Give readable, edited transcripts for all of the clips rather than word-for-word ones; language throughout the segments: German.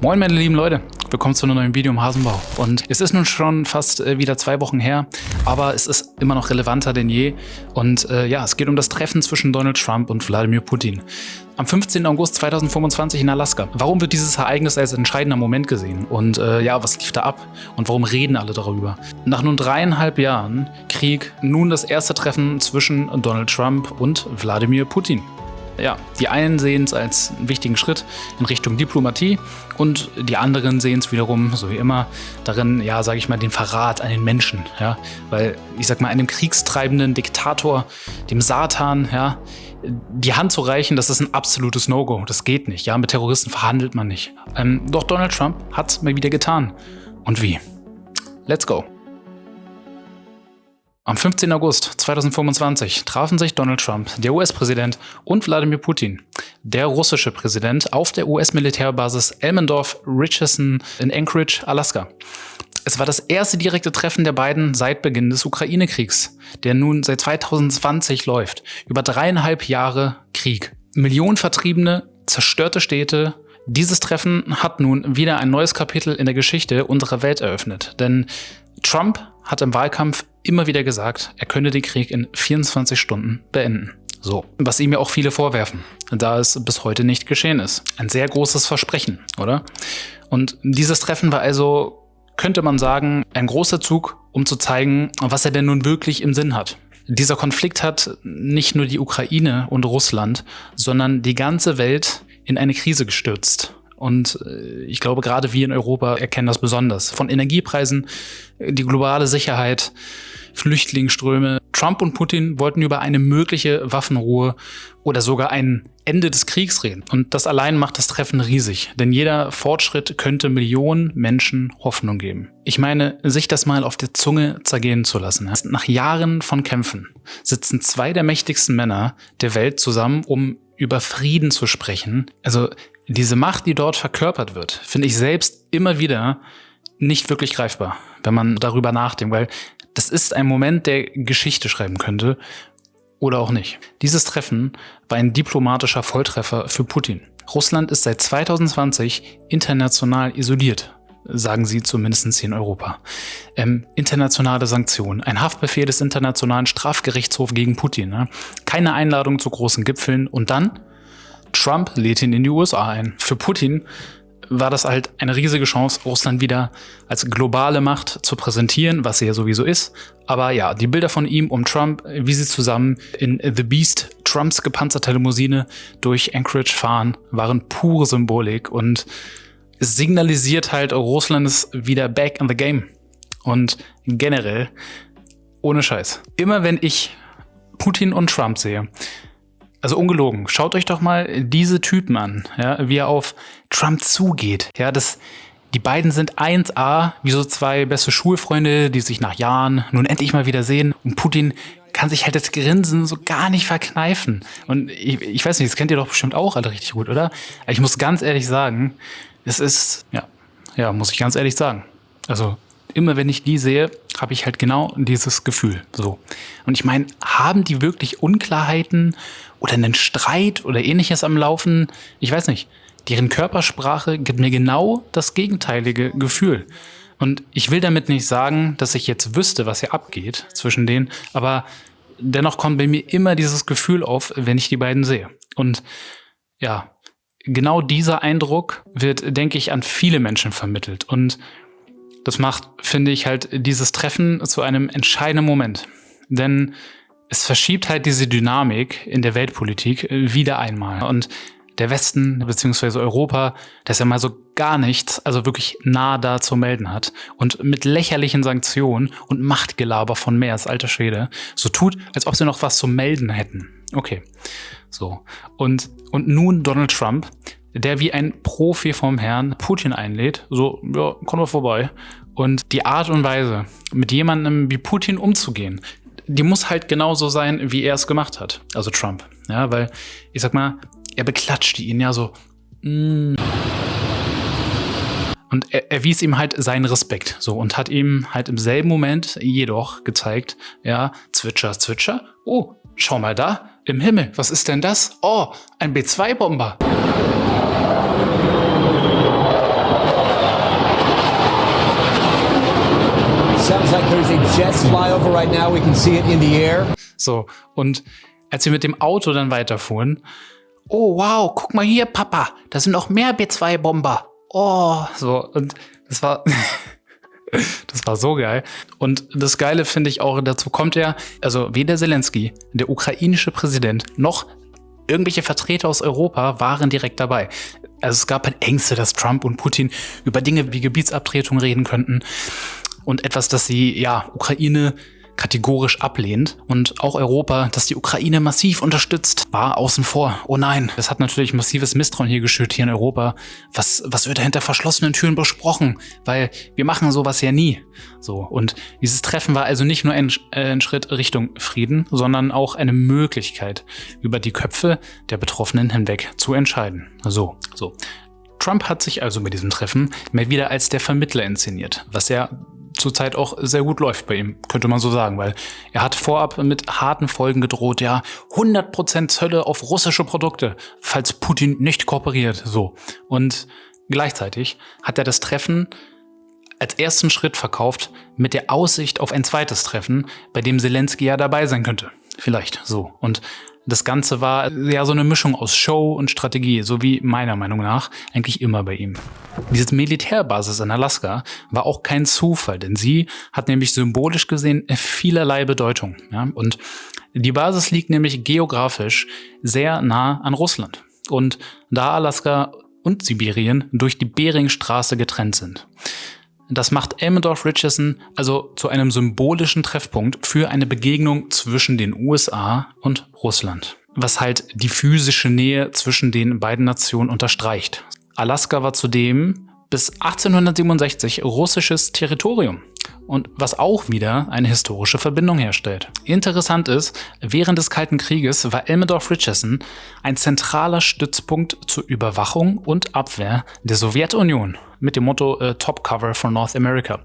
Moin meine lieben Leute, willkommen zu einem neuen Video im Hasenbau. Und es ist nun schon fast wieder 2 Wochen her, aber es ist immer noch relevanter denn je. Und es geht um das Treffen zwischen Donald Trump und Wladimir Putin. Am 15. August 2025 in Alaska. Warum wird dieses Ereignis als entscheidender Moment gesehen? Und was lief da ab? Und warum reden alle darüber? Nach nun 3,5 Jahren Krieg nun das erste Treffen zwischen Donald Trump und Wladimir Putin. Ja, die einen sehen es als einen wichtigen Schritt in Richtung Diplomatie und die anderen sehen es wiederum, so wie immer, darin, den Verrat an den Menschen. Ja? Weil, einem kriegstreibenden Diktator, dem Satan, die Hand zu reichen, das ist ein absolutes No-Go. Das geht nicht. Ja, mit Terroristen verhandelt man nicht. Doch Donald Trump hat es mal wieder getan. Und wie? Let's go. Am 15. August 2025 trafen sich Donald Trump, der US-Präsident, und Wladimir Putin, der russische Präsident, auf der US-Militärbasis Elmendorf-Richardson in Anchorage, Alaska. Es war das erste direkte Treffen der beiden seit Beginn des Ukraine-Kriegs, der nun seit 2020 läuft. Über 3,5 Jahre Krieg. Millionen Vertriebene, zerstörte Städte. Dieses Treffen hat nun wieder ein neues Kapitel in der Geschichte unserer Welt eröffnet. Denn Trump hat im Wahlkampf immer wieder gesagt, er könne den Krieg in 24 Stunden beenden. So, was ihm ja auch viele vorwerfen, da es bis heute nicht geschehen ist. Ein sehr großes Versprechen, oder? Und dieses Treffen war also, könnte man sagen, ein großer Zug, um zu zeigen, was er denn nun wirklich im Sinn hat. Dieser Konflikt hat nicht nur die Ukraine und Russland, sondern die ganze Welt in eine Krise gestürzt. Und ich glaube, gerade wir in Europa erkennen das besonders. Von Energiepreisen, die globale Sicherheit, Flüchtlingsströme. Trump und Putin wollten über eine mögliche Waffenruhe oder sogar ein Ende des Kriegs reden. Und das allein macht das Treffen riesig. Denn jeder Fortschritt könnte Millionen Menschen Hoffnung geben. Ich meine, sich das mal auf der Zunge zergehen zu lassen. Nach Jahren von Kämpfen sitzen 2 der mächtigsten Männer der Welt zusammen, um über Frieden zu sprechen. Also diese Macht, die dort verkörpert wird, finde ich selbst immer wieder nicht wirklich greifbar, wenn man darüber nachdenkt, weil das ist ein Moment, der Geschichte schreiben könnte oder auch nicht. Dieses Treffen war ein diplomatischer Volltreffer für Putin. Russland ist seit 2020 international isoliert, sagen sie zumindest hier in Europa. Internationale Sanktionen, ein Haftbefehl des Internationalen Strafgerichtshofs gegen Putin, ne? Keine Einladung zu großen Gipfeln und dann Trump lädt ihn in die USA ein. Für Putin war das halt eine riesige Chance, Russland wieder als globale Macht zu präsentieren, was sie ja sowieso ist. Aber ja, die Bilder von ihm und Trump, wie sie zusammen in The Beast, Trumps gepanzerte Limousine, durch Anchorage fahren, waren pure Symbolik und es signalisiert halt, Russland ist wieder back in the game. Und generell, ohne Scheiß, immer wenn ich Putin und Trump sehe, also ungelogen, schaut euch doch mal diese Typen an, ja, wie er auf Trump zugeht. Ja, die beiden sind 1A, wie so 2 beste Schulfreunde, die sich nach Jahren nun endlich mal wieder sehen. Und Putin kann sich halt das Grinsen so gar nicht verkneifen. Und ich weiß nicht, das kennt ihr doch bestimmt auch alle richtig gut, oder? Aber ich muss ganz ehrlich sagen, es ist, muss ich ganz ehrlich sagen. Also immer wenn ich die sehe, habe ich halt genau dieses Gefühl. So. Und ich meine, haben die wirklich Unklarheiten oder einen Streit oder ähnliches am Laufen? Ich weiß nicht. Deren Körpersprache gibt mir genau das gegenteilige Gefühl. Und ich will damit nicht sagen, dass ich jetzt wüsste, was hier abgeht zwischen denen, aber dennoch kommt bei mir immer dieses Gefühl auf, wenn ich die beiden sehe. Und ja, genau dieser Eindruck wird, denke ich, an viele Menschen vermittelt. Und das macht, finde ich, halt dieses Treffen zu einem entscheidenden Moment. Denn es verschiebt halt diese Dynamik in der Weltpolitik wieder einmal. Und der Westen bzw. Europa, das ja mal so gar nichts, also wirklich nah da zu melden hat und mit lächerlichen Sanktionen und Machtgelaber von mehr als alter Schwede so tut, als ob sie noch was zu melden hätten. Okay, so. Und nun Donald Trump, der wie ein Profi vom Herrn Putin einlädt, so, ja, komm mal vorbei. Und die Art und Weise, mit jemandem wie Putin umzugehen, die muss halt genauso sein, wie er es gemacht hat, also Trump. Ja, weil, ich sag mal, er beklatschte ihn ja so. Und er wies ihm halt seinen Respekt, so, und hat ihm halt im selben Moment jedoch gezeigt, ja, Zwitscher, Zwitscher, oh, schau mal da, im Himmel, was ist denn das? Oh, ein B-2-Bomber. Looks like there's a jet flyover right now. We can see it in the air. So, und als wir mit dem Auto dann weiterfuhren, oh wow, guck mal hier, Papa, da sind noch mehr B-2-Bomber. Oh, so, und das war, das war so geil. Und das Geile finde ich auch, dazu kommt ja, also weder Zelensky, der ukrainische Präsident, noch irgendwelche Vertreter aus Europa waren direkt dabei. Also es gab halt Ängste, dass Trump und Putin über Dinge wie Gebietsabtretung reden könnten und etwas, das die Ukraine kategorisch ablehnt und auch Europa, das die Ukraine massiv unterstützt, war außen vor. Oh nein, das hat natürlich massives Misstrauen hier geschürt hier in Europa. Was wird da hinter verschlossenen Türen besprochen? Weil wir machen sowas ja nie. So, und dieses Treffen war also nicht nur ein Schritt Richtung Frieden, sondern auch eine Möglichkeit, über die Köpfe der Betroffenen hinweg zu entscheiden. So. Trump hat sich also mit diesem Treffen mal wieder als der Vermittler inszeniert, was ja zurzeit auch sehr gut läuft bei ihm, könnte man so sagen, weil er hat vorab mit harten Folgen gedroht, 100% Zölle auf russische Produkte, falls Putin nicht kooperiert, so. Und gleichzeitig hat er das Treffen als ersten Schritt verkauft mit der Aussicht auf ein zweites Treffen, bei dem Zelensky ja dabei sein könnte. Vielleicht so. Und das Ganze war ja so eine Mischung aus Show und Strategie, so wie meiner Meinung nach eigentlich immer bei ihm. Diese Militärbasis in Alaska war auch kein Zufall, denn sie hat nämlich symbolisch gesehen vielerlei Bedeutung. Ja? Und die Basis liegt nämlich geografisch sehr nah an Russland. Und da Alaska und Sibirien durch die Beringstraße getrennt sind. Das macht Elmendorf-Richardson also zu einem symbolischen Treffpunkt für eine Begegnung zwischen den USA und Russland, was halt die physische Nähe zwischen den beiden Nationen unterstreicht. Alaska war zudem bis 1867 russisches Territorium und was auch wieder eine historische Verbindung herstellt. Interessant ist, während des Kalten Krieges war Elmendorf-Richardson ein zentraler Stützpunkt zur Überwachung und Abwehr der Sowjetunion mit dem Motto Top Cover for North America.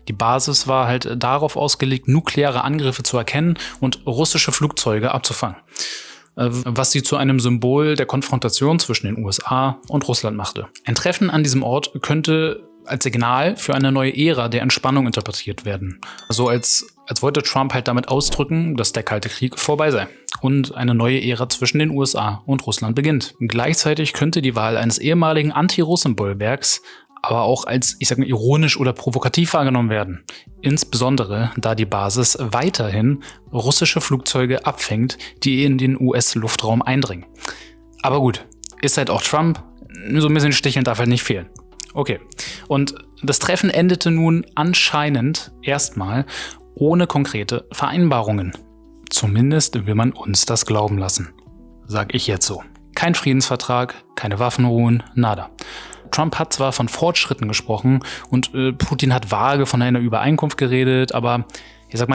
Die Basis war halt darauf ausgelegt, nukleare Angriffe zu erkennen und russische Flugzeuge abzufangen, was sie zu einem Symbol der Konfrontation zwischen den USA und Russland machte. Ein Treffen an diesem Ort könnte als Signal für eine neue Ära der Entspannung interpretiert werden. Also als wollte Trump halt damit ausdrücken, dass der Kalte Krieg vorbei sei und eine neue Ära zwischen den USA und Russland beginnt. Gleichzeitig könnte die Wahl eines ehemaligen Anti-Russen-Bollwerks aber auch als, ironisch oder provokativ wahrgenommen werden. Insbesondere, da die Basis weiterhin russische Flugzeuge abfängt, die in den US-Luftraum eindringen. Aber gut, ist halt auch Trump, so ein bisschen sticheln darf halt nicht fehlen. Okay, und das Treffen endete nun anscheinend erstmal ohne konkrete Vereinbarungen. Zumindest will man uns das glauben lassen. Sag ich jetzt so. Kein Friedensvertrag, keine Waffenruhen, nada. Trump hat zwar von Fortschritten gesprochen und Putin hat vage von einer Übereinkunft geredet, aber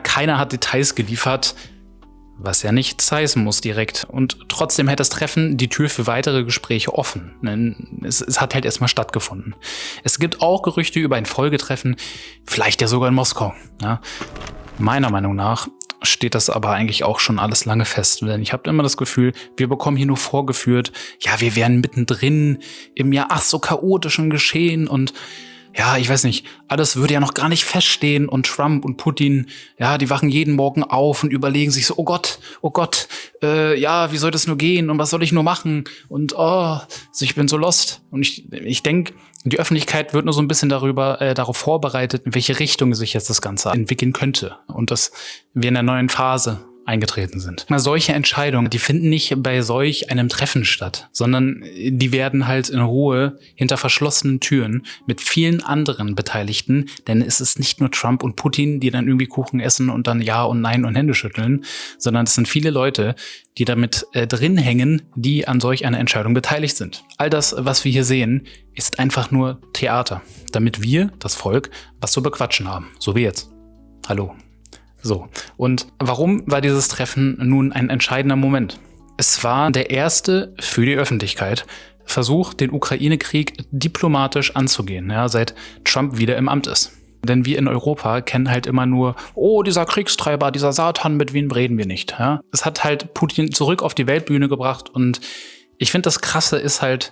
keiner hat Details geliefert, was ja nichts heißen muss direkt. Und trotzdem hält das Treffen die Tür für weitere Gespräche offen. Es hat halt erstmal stattgefunden. Es gibt auch Gerüchte über ein Folgetreffen, vielleicht ja sogar in Moskau. Ja? Meiner Meinung nach steht das aber eigentlich auch schon alles lange fest. Denn ich habe immer das Gefühl, wir bekommen hier nur vorgeführt, wir wären mittendrin im ach so chaotischen Geschehen und ich weiß nicht, alles würde ja noch gar nicht feststehen und Trump und Putin, die wachen jeden Morgen auf und überlegen sich so, oh Gott, wie soll das nur gehen und was soll ich nur machen und ich bin so lost. Und ich denke, die Öffentlichkeit wird nur so ein bisschen darauf vorbereitet, in welche Richtung sich jetzt das Ganze entwickeln könnte und dass wir in einer neuen Phase eingetreten sind. Solche Entscheidungen, die finden nicht bei solch einem Treffen statt, sondern die werden halt in Ruhe hinter verschlossenen Türen mit vielen anderen Beteiligten, denn es ist nicht nur Trump und Putin, die dann irgendwie Kuchen essen und dann Ja und Nein und Hände schütteln, sondern es sind viele Leute, die damit drin hängen, die an solch einer Entscheidung beteiligt sind. All das, was wir hier sehen, ist einfach nur Theater, damit wir, das Volk, was zu bequatschen haben. So wie jetzt. Hallo. So, und warum war dieses Treffen nun ein entscheidender Moment? Es war der erste für die Öffentlichkeit Versuch, den Ukraine-Krieg diplomatisch anzugehen, seit Trump wieder im Amt ist. Denn wir in Europa kennen halt immer nur, dieser Kriegstreiber, dieser Satan, mit wem reden wir nicht. Ja? Es hat halt Putin zurück auf die Weltbühne gebracht und ich finde, das Krasse ist halt,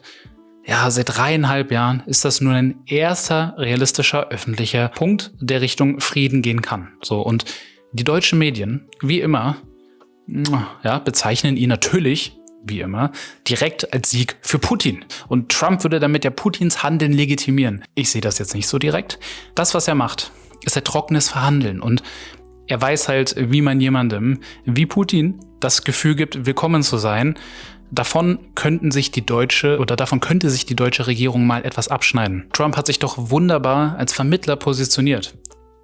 seit 3,5 Jahren ist das nur ein erster realistischer öffentlicher Punkt, der Richtung Frieden gehen kann. So, und die deutschen Medien, wie immer, bezeichnen ihn natürlich, wie immer, direkt als Sieg für Putin. Und Trump würde damit ja Putins Handeln legitimieren. Ich sehe das jetzt nicht so direkt. Das, was er macht, ist ein trockenes Verhandeln. Und er weiß halt, wie man jemandem wie Putin das Gefühl gibt, willkommen zu sein. Davon könnte sich die deutsche Regierung mal etwas abschneiden. Trump hat sich doch wunderbar als Vermittler positioniert.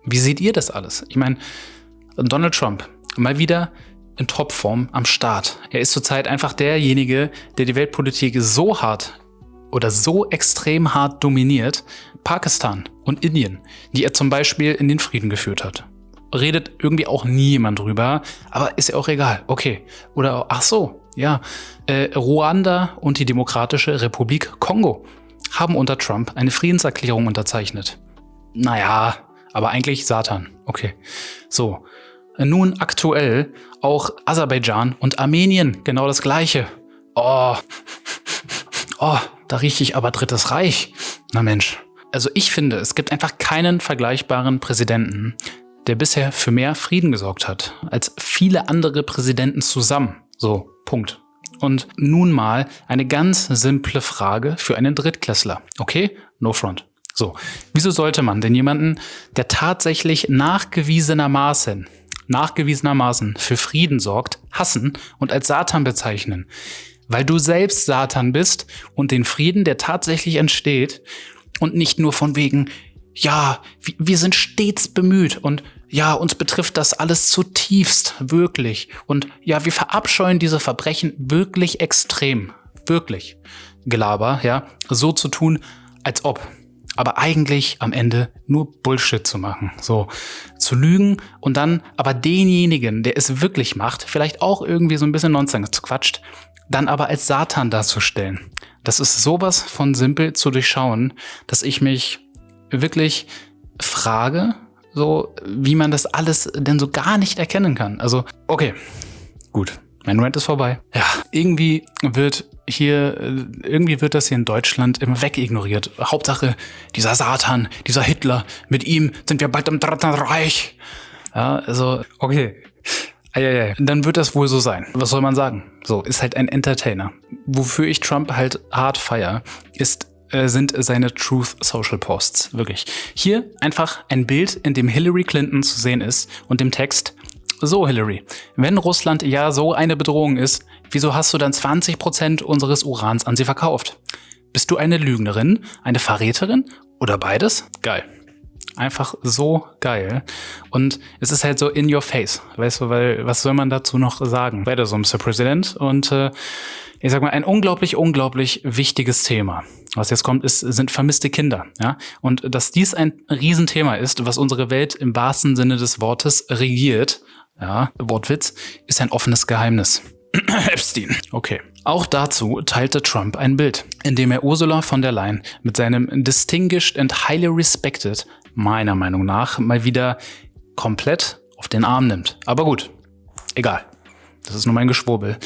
Wie seht ihr das alles? Ich meine, Donald Trump, mal wieder in Topform am Start. Er ist zurzeit einfach derjenige, der die Weltpolitik so hart oder so extrem hart dominiert. Pakistan und Indien, die er zum Beispiel in den Frieden geführt hat. Redet irgendwie auch nie jemand drüber, aber ist ja auch egal. Okay. Oder, Ruanda und die Demokratische Republik Kongo haben unter Trump eine Friedenserklärung unterzeichnet. Naja, aber eigentlich Satan. Okay. So. Nun aktuell auch Aserbaidschan und Armenien, genau das Gleiche. Oh, da rieche ich aber Drittes Reich. Na Mensch. Also ich finde, es gibt einfach keinen vergleichbaren Präsidenten, der bisher für mehr Frieden gesorgt hat, als viele andere Präsidenten zusammen. So, Punkt. Und nun mal eine ganz simple Frage für einen Drittklässler. Okay? No front. So, wieso sollte man denn jemanden, der tatsächlich nachgewiesenermaßen für Frieden sorgt, hassen und als Satan bezeichnen? Weil du selbst Satan bist und den Frieden, der tatsächlich entsteht, und nicht nur von wegen, wir sind stets bemüht und uns betrifft das alles zutiefst, wirklich. Und wir verabscheuen diese Verbrechen wirklich extrem, wirklich. Gelaber, so zu tun, als ob. Aber eigentlich am Ende nur Bullshit zu machen. So, zu lügen und dann aber denjenigen, der es wirklich macht, vielleicht auch irgendwie so ein bisschen Nonsens quatscht, dann aber als Satan darzustellen. Das ist sowas von simpel zu durchschauen, dass ich mich wirklich frage, so wie man das alles denn so gar nicht erkennen kann. Also, okay, gut, mein Rant ist vorbei. Ja, irgendwie wird das hier in Deutschland immer wegignoriert. Hauptsache, dieser Satan, dieser Hitler, mit ihm sind wir bald im Dritten Reich. Ja, also, okay. Dann wird das wohl so sein. Was soll man sagen? So, ist halt ein Entertainer. Wofür ich Trump halt hart feier, sind seine Truth Social Posts. Wirklich. Hier einfach ein Bild, in dem Hillary Clinton zu sehen ist und dem Text: So Hillary, wenn Russland ja so eine Bedrohung ist, wieso hast du dann 20% unseres Urans an sie verkauft? Bist du eine Lügnerin, eine Verräterin oder beides? Geil. Einfach so geil. Und es ist halt so in your face. Weißt du, weil was soll man dazu noch sagen? Weiter so, Mr. President. Und ich sag mal, ein unglaublich wichtiges Thema. Was jetzt kommt, sind vermisste Kinder. Ja? Und dass dies ein Riesenthema ist, was unsere Welt im wahrsten Sinne des Wortes regiert, Wortwitz, ist ein offenes Geheimnis. Epstein. Okay. Auch dazu teilte Trump ein Bild, in dem er Ursula von der Leyen mit seinem Distinguished and Highly Respected, meiner Meinung nach, mal wieder komplett auf den Arm nimmt. Aber gut, egal. Das ist nur mein Geschwurbel.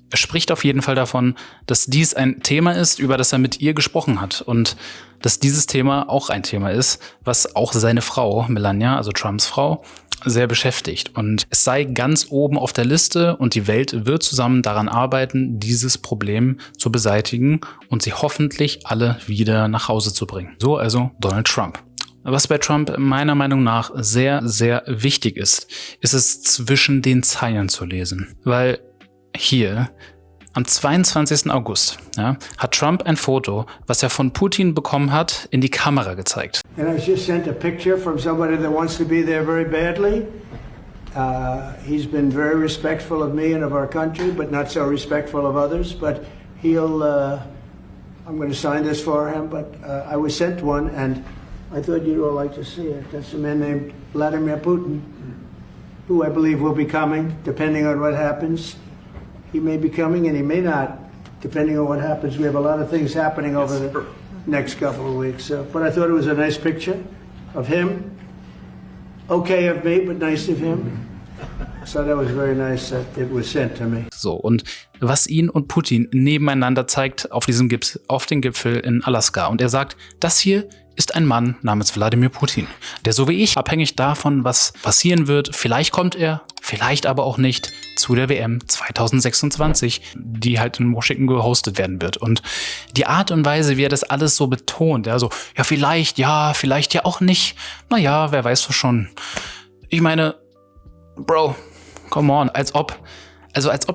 Er spricht auf jeden Fall davon, dass dies ein Thema ist, über das er mit ihr gesprochen hat. Und dass dieses Thema auch ein Thema ist, was auch seine Frau, Melania, also Trumps Frau, sehr beschäftigt. Und es sei ganz oben auf der Liste und die Welt wird zusammen daran arbeiten, dieses Problem zu beseitigen und sie hoffentlich alle wieder nach Hause zu bringen. So also Donald Trump. Was bei Trump meiner Meinung nach sehr, sehr wichtig ist es zwischen den Zeilen zu lesen. Weil hier am 22. August hat Trump ein Foto, was er von Putin bekommen hat, in die Kamera gezeigt. And I just sent a picture from somebody that wants to be there very badly. He's been very respectful of me and of our country, but not so respectful of others. But I'm going to sign this for him, but I was sent one and I thought you'd all like to see it. That's a man named Vladimir Putin, who I believe will be coming, depending on what happens. He may be coming and he may not, depending on what happens. We have a lot of things happening over the next couple of weeks. But I thought it was a nice picture of him. Okay of me, but nice of him. So that was very nice that it was sent to me. So, und was ihn und Putin nebeneinander zeigt auf diesem auf den Gipfel in Alaska. Und er sagt, das hier ist ein Mann namens Wladimir Putin, der so wie ich, abhängig davon, was passieren wird, vielleicht kommt er, vielleicht aber auch nicht, zu der WM 2026, die halt in Washington gehostet werden wird. Und die Art und Weise, wie er das alles so betont, also ja, vielleicht ja auch nicht, naja, wer weiß das schon. Ich meine, Bro, come on, als ob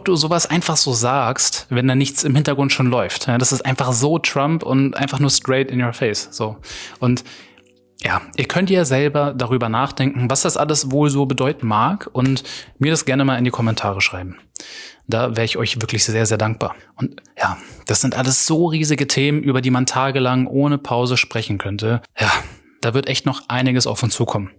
du sowas einfach so sagst, wenn da nichts im Hintergrund schon läuft. Ja, das ist einfach so Trump und einfach nur straight in your face. So. Und ja, ihr könnt ja selber darüber nachdenken, was das alles wohl so bedeuten mag und mir das gerne mal in die Kommentare schreiben. Da wäre ich euch wirklich sehr, sehr dankbar. Und ja, das sind alles so riesige Themen, über die man tagelang ohne Pause sprechen könnte. Ja, da wird echt noch einiges auf uns zukommen.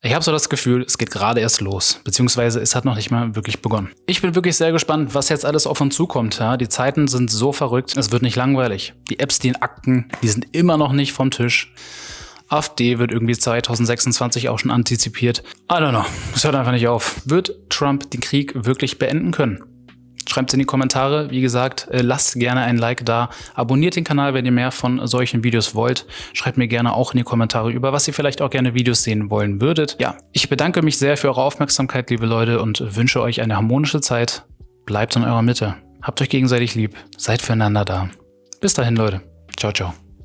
Ich habe so das Gefühl, es geht gerade erst los, beziehungsweise es hat noch nicht mal wirklich begonnen. Ich bin wirklich sehr gespannt, was jetzt alles auf uns zukommt. Ja, die Zeiten sind so verrückt, es wird nicht langweilig. Die Epstein-Akten, die sind immer noch nicht vom Tisch. AfD wird irgendwie 2026 auch schon antizipiert. I don't know, es hört einfach nicht auf. Wird Trump den Krieg wirklich beenden können? Schreibt es in die Kommentare. Wie gesagt, lasst gerne ein Like da. Abonniert den Kanal, wenn ihr mehr von solchen Videos wollt. Schreibt mir gerne auch in die Kommentare, über was ihr vielleicht auch gerne Videos sehen wollen würdet. Ja, ich bedanke mich sehr für eure Aufmerksamkeit, liebe Leute, und wünsche euch eine harmonische Zeit. Bleibt in eurer Mitte. Habt euch gegenseitig lieb. Seid füreinander da. Bis dahin, Leute. Ciao, ciao.